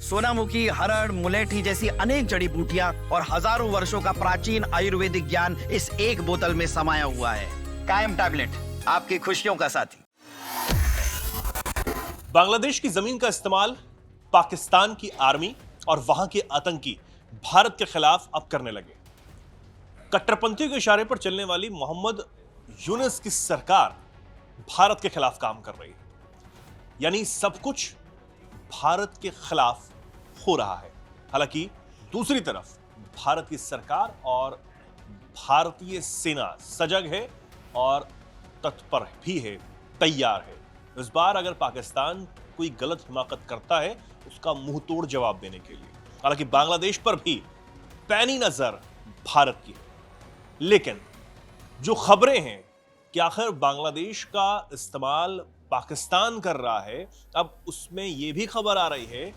सोनामुखी, हरड़, मुलेठी जैसी अनेक जड़ी बूटियां और हजारों वर्षों का प्राचीन आयुर्वेदिक ज्ञान इस एक बोतल में समाया हुआ है। कायम टैबलेट, आपकी खुशियों का साथी। बांग्लादेश की जमीन का इस्तेमाल पाकिस्तान की आर्मी और वहां के आतंकी भारत के खिलाफ अब करने लगे। कट्टरपंथियों के इशारे पर चलने वाली मोहम्मद यूनुस की सरकार भारत के खिलाफ काम कर रही है, यानी सब कुछ भारत के खिलाफ हो रहा है। हालांकि दूसरी तरफ भारत की सरकार और भारतीय सेना सजग है और तत्पर भी है, तैयार है। इस बार अगर पाकिस्तान कोई गलत हिमाकत करता है उसका मुंह तोड़ जवाब देने के लिए। हालांकि बांग्लादेश पर भी पैनी नजर भारत की है, लेकिन जो खबरें हैं कि आखिर बांग्लादेश का इस्तेमाल पाकिस्तान कर रहा है, अब उसमें यह भी खबर आ रही है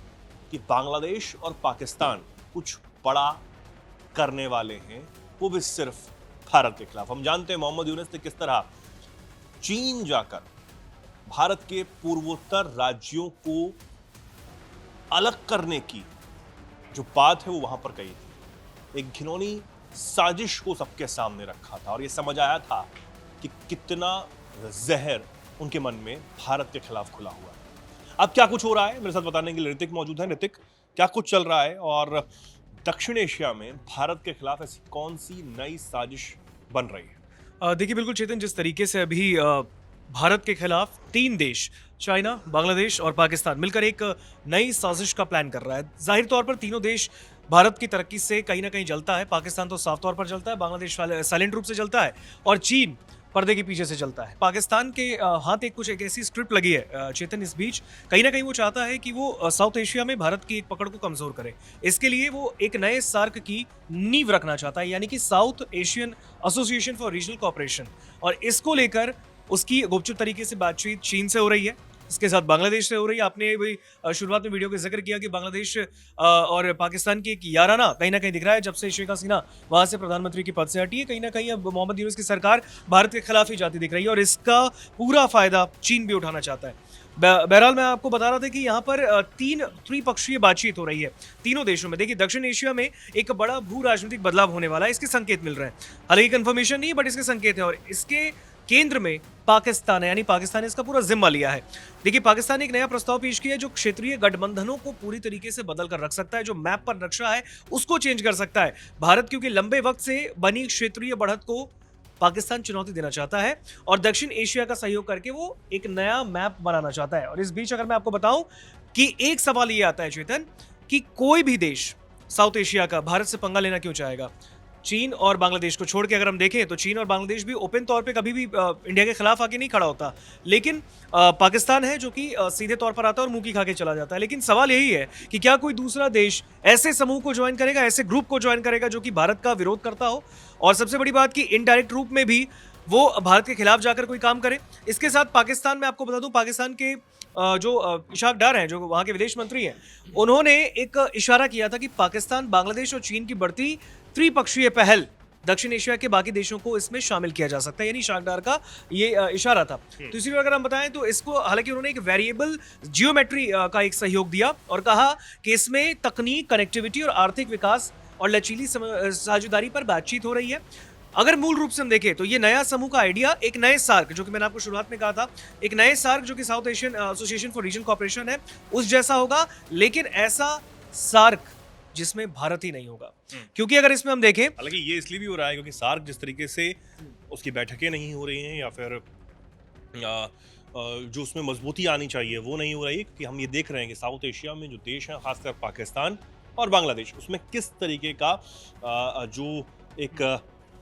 कि बांग्लादेश और पाकिस्तान कुछ बड़ा करने वाले हैं, वो भी सिर्फ भारत के खिलाफ। हम जानते हैं मोहम्मद यूनुस ने किस तरह चीन जाकर भारत के पूर्वोत्तर राज्यों को अलग करने की जो बात है वो वहां पर कही थी। एक घिनौनी साजिश को सबके सामने रखा था और यह समझ आया था कि कितना जहर उनके मन में भारत के खिलाफ खुला हुआ है। अब क्या कुछ हो रहा है मेरे साथ बताने के लिए ऋतिक मौजूद है। ऋतिक, क्या कुछ चल रहा है और दक्षिण एशिया में भारत के खिलाफ ऐसी कौन सी नई साजिश बन रही है? देखिए बिल्कुल चेतन, जिस तरीके से अभी भारत के खिलाफ 3 देश चाइना, बांग्लादेश और पाकिस्तान मिलकर एक नई साजिश का प्लान कर रहा है। जाहिर तौर पर तीनों देश भारत की तरक्की से कहीं ना कहीं जलता है। पाकिस्तान तो साफ तौर पर जलता है, बांग्लादेश साइलेंट रूप से जलता है और चीन पर्दे के पीछे से चलता है। पाकिस्तान के हाथ एक ऐसी स्क्रिप्ट लगी है चेतन, इस बीच कहीं ना कहीं वो चाहता है कि वो साउथ एशिया में भारत की एक पकड़ को कमजोर करे। इसके लिए वो एक नए सार्क की नींव रखना चाहता है, यानी कि south Asian association for regional cooperation. और इसको लेकर उसकी गुपचुप तरीके से बातचीत चीन से हो रही है, इसके साथ बांग्लादेश से हो रही है। आपने भी शुरुआत में वीडियो का जिक्र किया कि बांग्लादेश और पाकिस्तान की एक याराना कहीं ना कहीं दिख रहा है जब से शेख हसीना वहां से प्रधानमंत्री की पद से हटी है। कहीं ना कहीं अब मोहम्मद यूनुस की सरकार भारत के खिलाफ ही जाती दिख रही है और इसका पूरा फायदा चीन भी उठाना चाहता है। बहरहाल मैं आपको बता रहा था कि यहाँ पर 3 त्रिपक्षीय बातचीत हो रही है तीनों देशों में। देखिए दक्षिण एशिया में एक बड़ा भू राजनीतिक बदलाव होने वाला है, इसके संकेत मिल रहे हैं। हालांकि कंफर्मेशन नहीं, बट इसके संकेत है और इसके केंद्र में पाकिस्तान है, यानी पाकिस्तान ने इसका पूरा जिम्मा लिया है। देखिए पाकिस्तान ने एक नया प्रस्ताव पेश किया है जो क्षेत्रीय गठबंधनों को पूरी तरीके से बदल कर रख सकता है, जो मैप पर नक्शा है उसको चेंज कर सकता है। भारत क्योंकि लंबे वक्त से बनी क्षेत्रीय बढ़त को पाकिस्तान चुनौती देना चाहता है और दक्षिण एशिया का सहयोग करके वो एक नया मैप बनाना चाहता है। और इस बीच अगर मैं आपको बताऊं कि एक सवाल ये आता है चेतन कि कोई भी देश साउथ एशिया का भारत से पंगा लेना क्यों चाहेगा? चीन और बांग्लादेश को छोड़ के अगर हम देखें तो चीन और बांग्लादेश भी ओपन तौर पे कभी भी इंडिया के खिलाफ आके नहीं खड़ा होता, लेकिन पाकिस्तान है जो कि सीधे तौर पर आता है और मुंह की खा के चला जाता है। लेकिन सवाल यही है कि क्या कोई दूसरा देश ऐसे समूह को ज्वाइन करेगा, ऐसे ग्रुप को ज्वाइन करेगा जो कि भारत का विरोध करता हो और सबसे बड़ी बात कि इनडायरेक्ट रूप में भी वो भारत के खिलाफ जाकर कोई काम करे। इसके साथ पाकिस्तान में आपको बता दूं, पाकिस्तान के जो इशाक डार हैं, जो वहां के विदेश मंत्री हैं, उन्होंने एक इशारा किया था कि पाकिस्तान, बांग्लादेश और चीन की बढ़ती त्रिपक्षीय पहल दक्षिण एशिया के बाकी देशों को इसमें शामिल किया जा सकता है, यानी इशाक डार का ये इशारा था। तो इसी अगर हम बताएं तो इसको, हालांकि उन्होंने एक वेरिएबल जियोमेट्री का एक सहयोग दिया और कहा कि इसमें तकनीक, कनेक्टिविटी और आर्थिक विकास और लचीली साझेदारी पर बातचीत हो रही है। अगर मूल रूप से हम देखें तो ये नया समूह का आइडिया एक नए सार्क, जो कि मैंने आपको शुरुआत में कहा था, एक नए सार्क जो कि south Asian association for regional cooperation है, उस जैसा होगा, लेकिन ऐसा सार्क जिसमें भारत ही नहीं होगा। क्योंकि अगर इसमें हम देखें, हालांकि ये इसलिए भी हो रहा है क्योंकि सार्क जिस तरीके से उसकी बैठकें नहीं हो रही हैं या फिर जो उसमें मजबूती आनी चाहिए वो नहीं हो रही, कि हम ये देख रहे हैं कि साउथ एशिया में जो देश हैं, खासकर पाकिस्तान और बांग्लादेश, उसमें किस तरीके का जो एक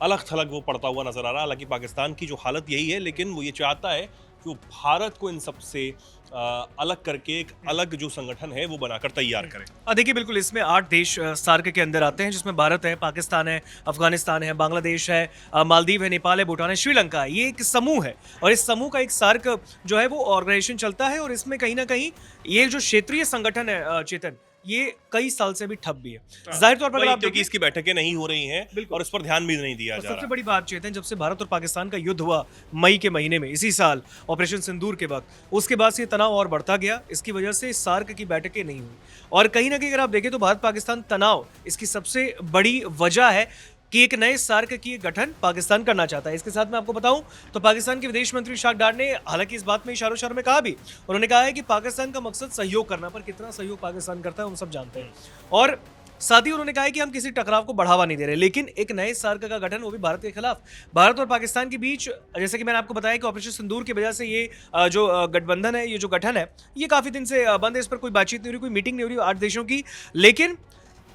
अलग थलग वो पड़ता हुआ नजर आ रहा है। हालांकि पाकिस्तान की जो हालत यही है, लेकिन वो ये चाहता है कि वो भारत को इन सब से अलग करके एक अलग जो संगठन है वो बनाकर तैयार करें। देखिए बिल्कुल, इसमें 8 देश सार्क के अंदर आते हैं, जिसमें भारत है, पाकिस्तान है, अफगानिस्तान है, बांग्लादेश है, मालदीव है, नेपाल है, भूटान है, श्रीलंका है। ये एक समूह है और इस समूह का एक सार्क जो है वो ऑर्गेनाइजेशन चलता है और इसमें कहीं ना कहीं ये जो क्षेत्रीय संगठन है चेतन, ये कई साल से भी ठप भी है। जाहिर तौर पर अगर आप क्योंकि देखें, इसकी बैठकें नहीं हो रही हैं बिल्कुल। और उस पर ध्यान भी नहीं दिया और जा सबसे रहा। बड़ी बात चेतन, जब से भारत और पाकिस्तान का युद्ध हुआ मई के महीने में इसी साल ऑपरेशन सिंदूर के वक्त, उसके बाद से ये तनाव और बढ़ता गया। इसकी वजह से सार्क की बैठकें नहीं हुई और कहीं ना कहीं अगर आप देखें तो भारत पाकिस्तान तनाव इसकी सबसे बड़ी वजह है कि एक नए सार्क की गठन पाकिस्तान करना चाहता है। इसके साथ मैं आपको बताऊं तो पाकिस्तान के विदेश मंत्री शाह डार ने हालांकि इस बात में इशारों में कहा भी, उन्होंने कहा है कि पाकिस्तान का मकसद सहयोग करना, पर कितना सहयोग पाकिस्तान करता है हम सब जानते हैं। और साथ ही उन्होंने कहा है कि हम किसी टकराव को बढ़ावा नहीं दे रहे, लेकिन एक नए सार्क का गठन, वो भी भारत के खिलाफ, भारत और पाकिस्तान के बीच, जैसे कि मैंने आपको बताया कि ऑपरेशन सिंदूर की वजह से ये जो गठबंधन है, ये जो गठन है, ये काफी दिन से बंद है। इस पर कोई बातचीत नहीं हो रही, कोई मीटिंग नहीं हो रही 8 देशों की। लेकिन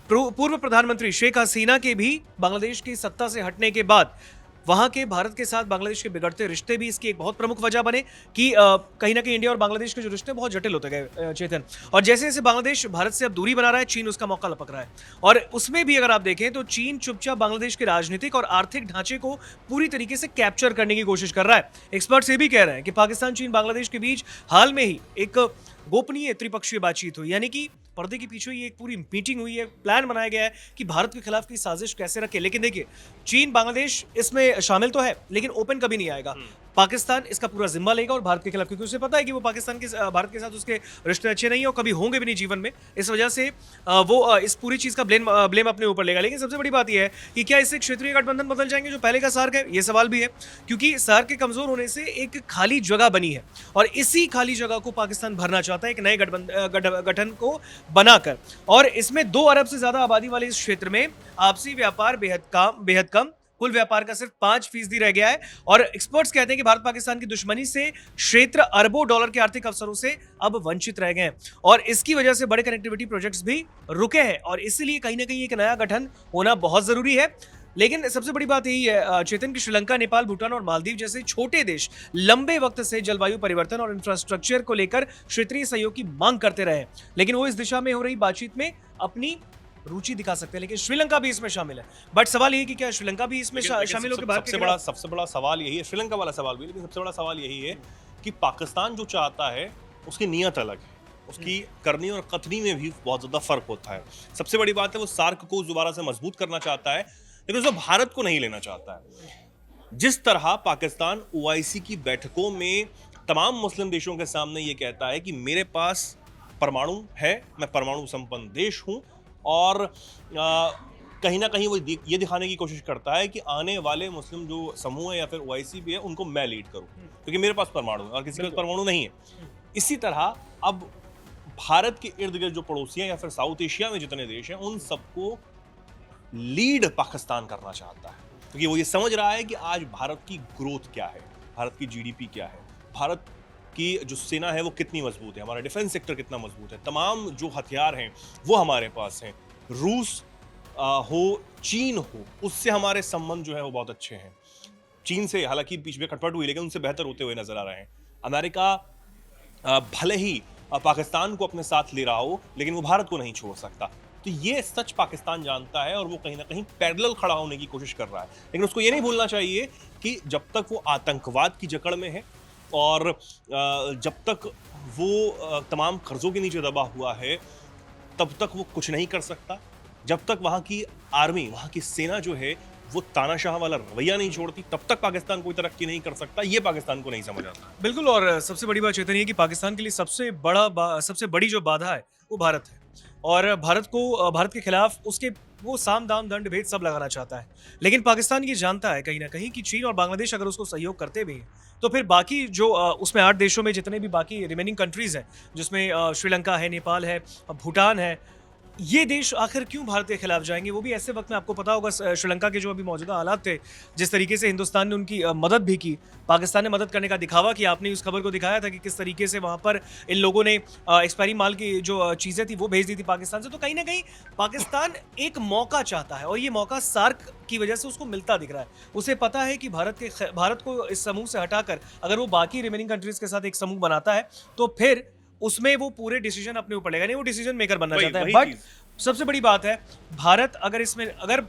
पूर्व प्रधानमंत्री शेख हसीना के भी बांग्लादेश की सत्ता से हटने के बाद वहां के भारत के साथ बांग्लादेश के बिगड़ते रिश्ते भी इसकी एक बहुत प्रमुख वजह बने कि कहीं ना कहीं इंडिया और बांग्लादेश के जो रिश्ते बहुत जटिल होते गए चेतन। और जैसे जैसे बांग्लादेश भारत से अब दूरी बना रहा है, चीन उसका मौका लपक रहा है। और उसमें भी अगर आप देखें तो चीन चुपचाप बांग्लादेश के राजनीतिक और आर्थिक ढांचे को पूरी तरीके से कैप्चर करने की कोशिश कर रहा है। एक्सपर्ट्स ये भी कह रहे हैं कि पाकिस्तान चीन बांग्लादेश के बीच हाल में ही एक गोपनीय त्रिपक्षीय बातचीत हुई, यानी कि पर्दे के पीछे ये एक पूरी मीटिंग हुई है, प्लान बनाया गया है कि भारत के खिलाफ की साजिश कैसे रखे। लेकिन देखिए, चीन बांग्लादेश इसमें शामिल तो है लेकिन ओपन कभी नहीं आएगा। पाकिस्तान इसका पूरा जिम्मा लेगा और भारत के खिलाफ, क्योंकि उसे पता है कि वो पाकिस्तान के भारत के साथ उसके रिश्ते अच्छे नहीं है और कभी होंगे भी नहीं जीवन में। इस वजह से वो इस पूरी चीज का ब्लेम अपने ऊपर लेगा। लेकिन सबसे बड़ी बात यह है कि क्या इससे क्षेत्रीय गठबंधन बदल जाएंगे जो पहले का सार्क है, ये सवाल भी है, क्योंकि सार्क के कमजोर होने से एक खाली जगह बनी है और इसी खाली जगह को पाकिस्तान भरना चाहता है एक नए गठन को बनाकर। और इसमें 2 अरब से ज्यादा आबादी वाले इस क्षेत्र में आपसी व्यापार बेहद कम, कुल व्यापार का सिर्फ 5% रह गया है। और एक्सपर्ट्स कहते हैं कि भारत पाकिस्तान की दुश्मनी से क्षेत्र अरबों डॉलर के आर्थिक अवसरों से अब वंचित रह गए हैं और इसकी वजह से बड़े कनेक्टिविटी प्रोजेक्ट्स भी रुके हैं और इसलिए कहीं ना कहीं एक नया गठन होना बहुत जरूरी है। लेकिन सबसे बड़ी बात यही है चेतन की श्रीलंका, नेपाल, भूटान और मालदीव जैसे छोटे देश लंबे वक्त से जलवायु परिवर्तन और इंफ्रास्ट्रक्चर को लेकर क्षेत्रीय सहयोग की मांग करते रहे, लेकिन वो इस दिशा में हो रही बातचीत में अपनी रुचि दिखा सकते हैं। लेकिन श्रीलंका भी इसमें शामिल है, बट सवाल यही कि क्या श्रीलंका भी इसमें शामिल होकर भारत के सबसे बड़ा सवाल यही है, श्रीलंका वाला सवाल भी, लेकिन सबसे बड़ा सवाल यही है कि पाकिस्तान जो चाहता है उसकी नीयत अलग है, उसकी करनी और कथनी में भी बहुत ज्यादा फर्क होता है। सबसे बड़ी बात है वो सार्क को दोबारा से मजबूत करना चाहता है, लेकिन उसमें भारत को नहीं लेना चाहता है। जिस तरह पाकिस्तान ओआईसी की बैठकों में तमाम मुस्लिम देशों के सामने ये कहता है कि मेरे पास परमाणु है, मैं परमाणु संपन्न देश हूं, और कहीं ना कहीं वो ये दिखाने की कोशिश करता है कि आने वाले मुस्लिम जो समूह है या फिर ओआईसी भी है उनको मैं लीड करूं क्योंकि मेरे पास परमाणु है और किसी के पास परमाणु नहीं है। इसी तरह अब भारत के इर्द गिर्द जो पड़ोसी हैं या फिर साउथ एशिया में जितने देश हैं उन सबको लीड पाकिस्तान करना चाहता है, क्योंकि वो ये समझ रहा है कि आज भारत की ग्रोथ क्या है, भारत की जीडीपी क्या है, भारत की जो सेना है वो कितनी मजबूत है, हमारा डिफेंस सेक्टर कितना मजबूत है, तमाम जो हथियार हैं वो हमारे पास हैं, रूस हो, चीन हो, उससे हमारे संबंध जो है वो बहुत अच्छे हैं। चीन से हालांकि बीच में खटपट हुई लेकिन उनसे बेहतर होते हुए नजर आ रहे हैं। अमेरिका भले ही पाकिस्तान को अपने साथ ले रहा हो लेकिन वो भारत को नहीं छोड़ सकता। तो ये सच पाकिस्तान जानता है और वो कहीं ना कहीं पैरेलल खड़ा होने की कोशिश कर रहा है, लेकिन उसको ये नहीं भूलना चाहिए कि जब तक वो आतंकवाद की जकड़ में है और जब तक वो तमाम कर्जों के नीचे दबा हुआ है तब तक वो कुछ नहीं कर सकता। जब तक वहाँ की आर्मी, वहाँ की सेना जो है वो तानाशाह वाला रवैया नहीं छोड़ती तब तक पाकिस्तान कोई तरक्की नहीं कर सकता। ये पाकिस्तान को नहीं समझ आता। बिल्कुल, और सबसे बड़ी बात चेतन ये कि पाकिस्तान के लिए सबसे बड़ी जो बाधा है वो भारत है और भारत के खिलाफ उसके वो साम दाम दंड भेद सब लगाना चाहता है। लेकिन पाकिस्तान ये जानता है कहीं ना कहीं कि चीन और बांग्लादेश अगर उसको सहयोग करते भी हैं तो फिर बाकी जो उसमें 8 देशों में जितने भी बाकी रिमेनिंग कंट्रीज हैं, जिसमें श्रीलंका है, नेपाल है, भूटान है, ये देश आखिर क्यों भारत के खिलाफ जाएंगे? वो भी ऐसे वक्त में, आपको पता होगा श्रीलंका के जो अभी मौजूदा हालात थे, जिस तरीके से हिंदुस्तान ने उनकी मदद भी की, पाकिस्तान ने मदद करने का दिखावा किया। आपने उस खबर को दिखाया था कि किस तरीके से वहाँ पर इन लोगों ने एक्सपायरी माल की जो चीज़ें थी वो भेज दी थी पाकिस्तान से। तो कहीं ना कहीं पाकिस्तान एक मौका चाहता है और ये मौका सार्क की वजह से उसको मिलता दिख रहा है। उसे पता है कि भारत को इस समूह से हटाकर अगर वो बाकी रिमेनिंग कंट्रीज के साथ एक समूह बनाता है तो फिर उसमें वो पूरे डिसीजन अपने ऊपर लेगा, नहीं वो डिसीजन मेकर बनना चाहता है। बट सबसे बड़ी बात है, भारत अगर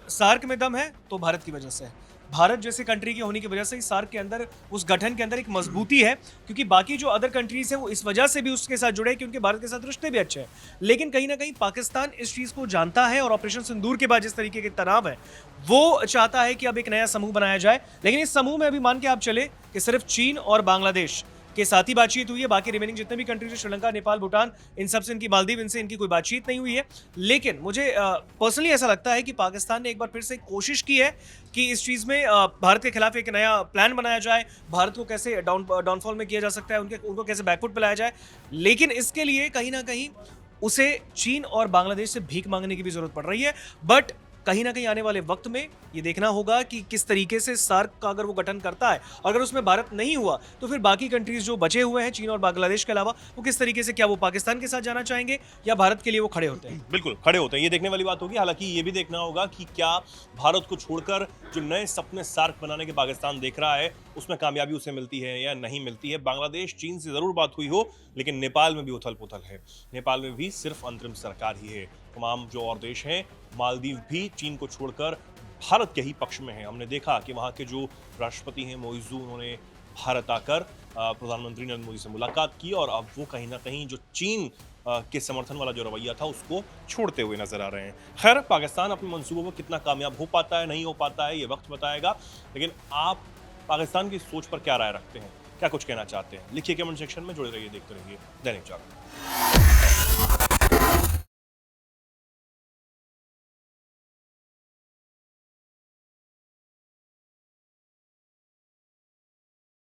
सार्क में दम है तो भारत की वजह से है, भारत जैसे कंट्री के होने की वजह से इस सार्क के अंदर, उस गठन के अंदर एक मजबूती है, क्योंकि बाकी जो अदर कंट्रीज हैं वो इस वजह से भी उसके साथ जुड़े कि उनके भारत के साथ रिश्ते भी अच्छे हैं। लेकिन कहीं ना कहीं पाकिस्तान इस चीज़ को जानता है और ऑपरेशन सिंदूर के बाद जिस तरीके के तनाव है वो चाहता है कि अब एक नया समूह बनाया जाए। लेकिन इस समूह में अभी मान के आप चले कि सिर्फ चीन और बांग्लादेश के साथ ही बातचीत हुई है, बाकी रिमेनिंग जितने भी कंट्रीज, श्रीलंका, नेपाल, भूटान, इन सब से, इनकी मालदीव, इनसे इनकी कोई बातचीत नहीं हुई है। लेकिन मुझे पर्सनली ऐसा लगता है कि पाकिस्तान ने एक बार फिर से कोशिश की है कि इस चीज़ में भारत के खिलाफ एक नया प्लान बनाया जाए, भारत को कैसे डाउनफॉल में किया जा सकता है, उनको कैसे बैकफुट पे लाया जाए। लेकिन इसके लिए कहीं ना कहीं उसे चीन और बांग्लादेश से भीख मांगने की भी जरूरत पड़ रही है। बट कहीं ना कहीं आने वाले वक्त में ये देखना होगा कि किस तरीके से सार्क का अगर वो गठन करता है, अगर उसमें भारत नहीं हुआ तो फिर बाकी कंट्रीज जो बचे हुए हैं चीन और बांग्लादेश के अलावा, वो किस तरीके से, क्या वो पाकिस्तान के साथ जाना चाहेंगे या भारत के लिए वो खड़े होते हैं। बिल्कुल खड़े होते हैं, ये देखने वाली बात होगी। हालांकि ये भी देखना होगा कि क्या भारत को छोड़कर जो नए सपने सार्क बनाने के पाकिस्तान देख रहा है उसमें कामयाबी उसे मिलती है या नहीं मिलती है। बांग्लादेश, चीन से जरूर बात हुई हो, लेकिन नेपाल में भी उथल पुथल है। नेपाल में भी सिर्फ अंतरिम सरकार ही है। तमाम जो और देश हैं, मालदीव भी चीन को छोड़कर भारत के ही पक्ष में है। हमने देखा कि वहाँ के जो राष्ट्रपति हैं मोइजू, उन्होंने भारत आकर प्रधानमंत्री नरेंद्र मोदी से मुलाकात की और अब वो कहीं ना कहीं जो चीन के समर्थन वाला जो रवैया था उसको छोड़ते हुए नजर आ रहे हैं। खैर, पाकिस्तान अपने मंसूबों में कितना कामयाब हो पाता है, नहीं हो पाता है, ये वक्त बताएगा। लेकिन आप पाकिस्तान की सोच पर क्या राय रखते हैं, क्या कुछ कहना चाहते हैं, लिखिए कमेंट सेक्शन में। जुड़े रहिए, देखते रहिए दैनिक जागरण।